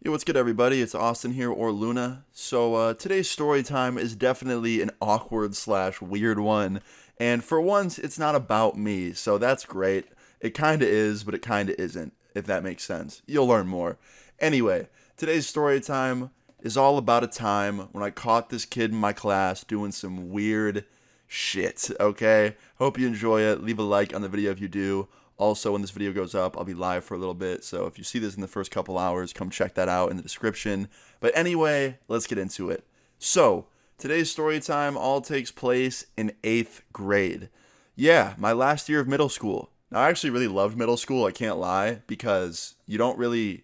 Yo, what's good, everybody? It's Austin here, or Luna. Today's story time is definitely an awkward slash weird one. And for once, it's not about me, so that's great. It kinda is, but it kinda isn't, if that makes sense. You'll learn more. Anyway, today's story time is all about a time when I caught this kid in my class doing some weird shit, okay? Hope you enjoy it. Leave a like on the video if you do. Also, when this video goes up, I'll be live for a little bit, so if you see this in the first couple hours, come check that out in the description. But anyway, let's get into it. So, today's story time all takes place in 8th grade. Yeah, my last year of middle school. Now, I actually really loved middle school, I can't lie, because you don't really,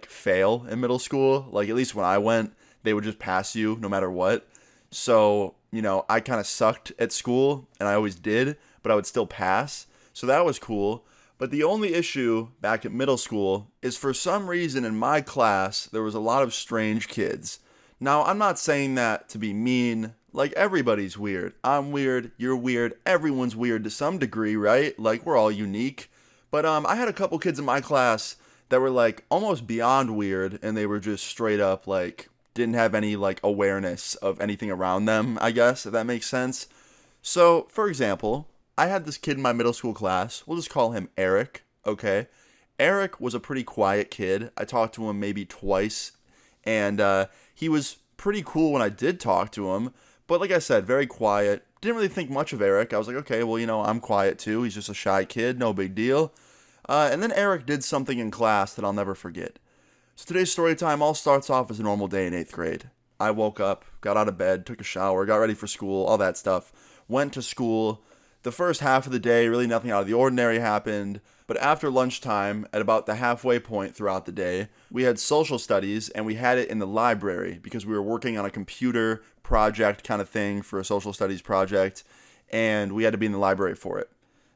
fail in middle school. Like, at least when I went, they would just pass you no matter what. So, I kind of sucked at school, and I always did, but I would still pass. So that was cool. But the only issue back at middle school is for some reason in my class, there was a lot of strange kids. Now, I'm not saying that to be mean. Like, everybody's weird. I'm weird. You're weird. Everyone's weird to some degree, right? Like, we're all unique. But I had a couple kids in my class that were, almost beyond weird, and they were just straight up, didn't have any, awareness of anything around them, I guess, if that makes sense. So, for example, I had this kid in my middle school class. We'll just call him Eric, okay? Eric was a pretty quiet kid. I talked to him maybe twice, and he was pretty cool when I did talk to him. But like I said, very quiet. Didn't really think much of Eric. I was like, okay, well, I'm quiet too. He's just a shy kid, no big deal. And then Eric did something in class that I'll never forget. So today's story time all starts off as a normal day in 8th grade. I woke up, got out of bed, took a shower, got ready for school, all that stuff. Went to school. The first half of the day, really nothing out of the ordinary happened. But after lunchtime, at about the halfway point throughout the day, we had social studies and we had it in the library because we were working on a computer project kind of thing for a social studies project, and we had to be in the library for it.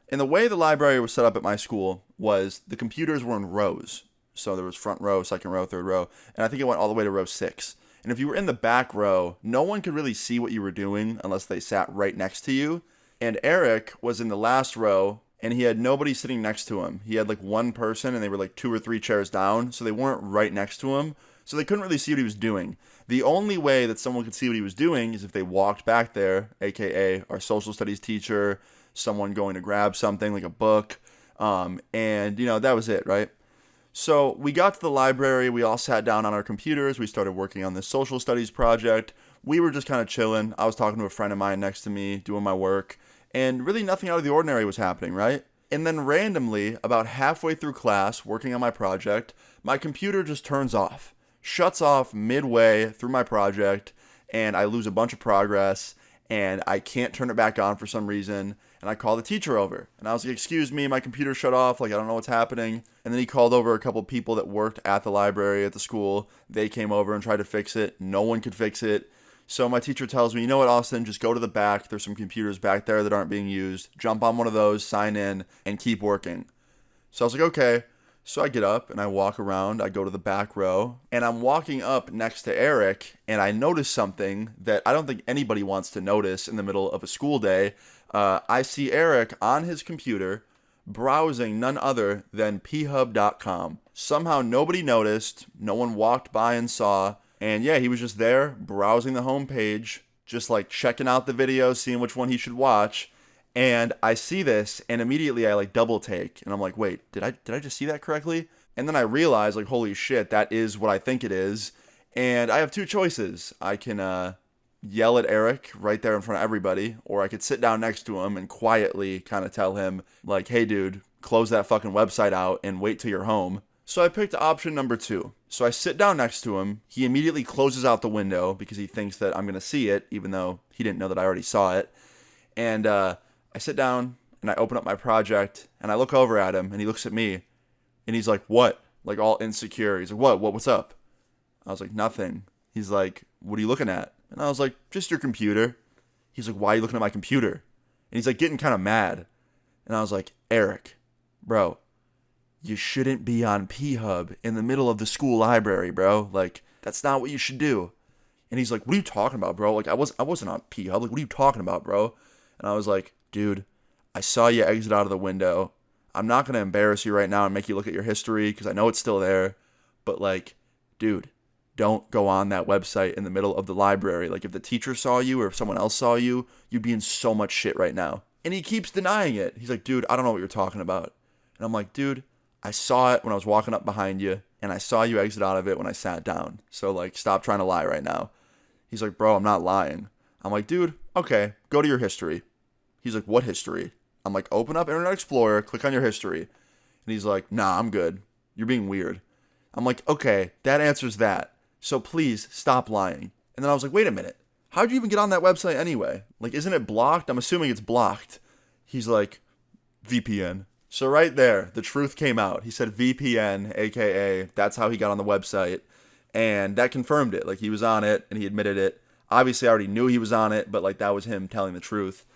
And the way the library was set up at my school was the computers were in rows. So there was front row, second row, third row, and I think it went all the way to row 6. And if you were in the back row, no one could really see what you were doing unless they sat right next to you. And Eric was in the last row, and he had nobody sitting next to him. He had one person, and they were 2 or 3 chairs down, so they weren't right next to him. So they couldn't really see what he was doing. The only way that someone could see what he was doing is if they walked back there, aka our social studies teacher, someone going to grab something like a book, and that was it, right? So we got to the library, we all sat down on our computers, we started working on this social studies project. We were just kind of chilling. I was talking to a friend of mine next to me, doing my work, and really nothing out of the ordinary was happening, right? And then randomly, about halfway through class, working on my project, my computer just turns off, shuts off midway through my project, and I lose a bunch of progress, and I can't turn it back on for some reason. And I called the teacher over, and I was like, excuse me, my computer shut off, I don't know what's happening. And then he called over a couple people that worked at the library at the school. They came over and tried to fix it. No one could fix it. So my teacher tells me, you know what, Austin, just go to the back. There's some computers back there that aren't being used. Jump on one of those, sign in, and keep working. So I was like, okay. So I get up and I walk around. I go to the back row, and I'm walking up next to Eric, and I notice something that I don't think anybody wants to notice in the middle of a school day. I see Eric on his computer browsing none other than phub.com. Somehow nobody noticed. No one walked by and saw. And yeah, he was just there browsing the homepage, just checking out the videos, seeing which one he should watch. And I see this, and immediately I double take, and I'm like, wait, did I just see that correctly? And then I realize holy shit, that is what I think it is. And I have two choices. I can yell at Eric right there in front of everybody, or I could sit down next to him and quietly kind of tell him hey dude, close that fucking website out and wait till you're home. So I picked option number 2. So I sit down next to him. He immediately closes out the window because he thinks that I'm going to see it, even though he didn't know that I already saw it. And I sit down and I open up my project and I look over at him and he looks at me and he's like, what? All insecure. He's like, what's up? I was like, nothing. He's like, what are you looking at? And I was like, just your computer. He's like, why are you looking at my computer? And he's getting kind of mad. And I was like, Eric, bro, you shouldn't be on P-Hub in the middle of the school library, bro. That's not what you should do. And he's like, what are you talking about, bro? I wasn't on P-Hub. What are you talking about, bro? And I was like, dude, I saw you exit out of the window. I'm not going to embarrass you right now and make you look at your history because I know it's still there. But, dude, don't go on that website in the middle of the library. Like, if the teacher saw you or if someone else saw you, you'd be in so much shit right now. And he keeps denying it. He's like, dude, I don't know what you're talking about. And I'm like, dude, I saw it when I was walking up behind you, and I saw you exit out of it when I sat down. So, like, stop trying to lie right now. He's like, bro, I'm not lying. I'm like, dude, okay, go to your history. He's like, what history? I'm like, open up Internet Explorer, click on your history. And he's like, nah, I'm good. You're being weird. I'm like, okay, that answers that. So please stop lying. And then I was like, wait a minute. How'd you even get on that website anyway? Like, isn't it blocked? I'm assuming it's blocked. He's like, VPN. So right there, the truth came out. He said VPN, aka that's how he got on the website. And that confirmed it. Like, he was on it and he admitted it. Obviously, I already knew he was on it, but like, that was him telling the truth.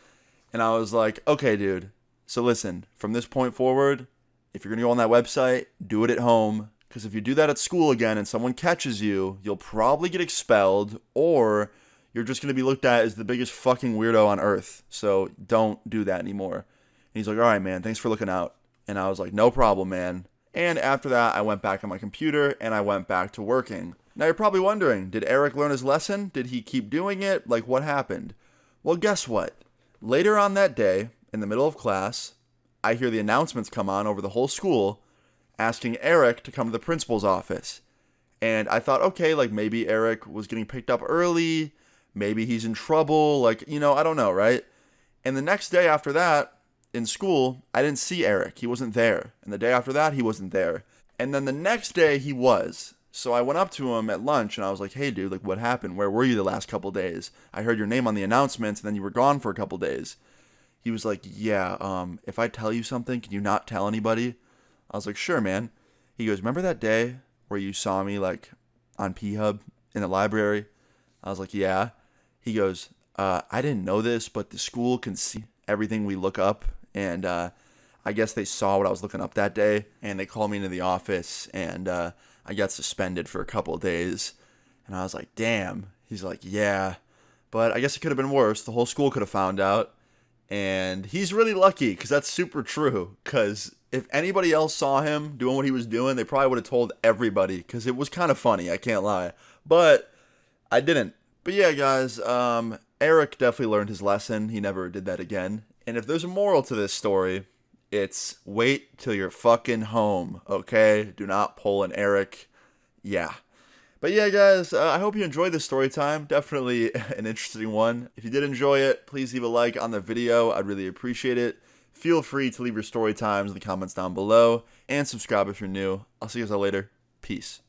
And I was like, okay, dude. So listen, from this point forward, if you're going to go on that website, do it at home. Because if you do that at school again and someone catches you, you'll probably get expelled, or you're just going to be looked at as the biggest fucking weirdo on earth. So don't do that anymore. And he's like, all right, man, thanks for looking out. And I was like, no problem, man. And after that, I went back on my computer and I went back to working. Now you're probably wondering, did Eric learn his lesson? Did he keep doing it? Like, what happened? Well, guess what? Later on that day, in the middle of class, I hear the announcements come on over the whole school asking Eric to come to the principal's office. And I thought, okay, like, maybe Eric was getting picked up early. Maybe he's in trouble. Like, I don't know, right? And the next day after that, in school, I didn't see Eric. He wasn't there. And the day after that, he wasn't there. And then the next day, he was. So I went up to him at lunch, and I was like, hey, dude, like, what happened? Where were you the last couple days? I heard your name on the announcements, and then you were gone for a couple days. He was like, yeah, if I tell you something, can you not tell anybody? I was like, sure, man. He goes, remember that day where you saw me, like, on P-Hub in the library? I was like, yeah. He goes, I didn't know this, but the school can see everything we look up. And I guess they saw what I was looking up that day, and they called me into the office, and I got suspended for a couple of days. And I was like, damn. He's like, yeah. But I guess it could have been worse. The whole school could have found out. And he's really lucky, because that's super true. Because if anybody else saw him doing what he was doing, they probably would have told everybody, because it was kind of funny, I can't lie. But I didn't. But yeah, guys, Eric definitely learned his lesson. He never did that again. And if there's a moral to this story, it's wait till you're fucking home, okay? Do not pull an Eric. Yeah. But yeah, guys, I hope you enjoyed this story time. Definitely an interesting one. If you did enjoy it, please leave a like on the video. I'd really appreciate it. Feel free to leave your story times in the comments down below. And subscribe if you're new. I'll see you guys all later. Peace.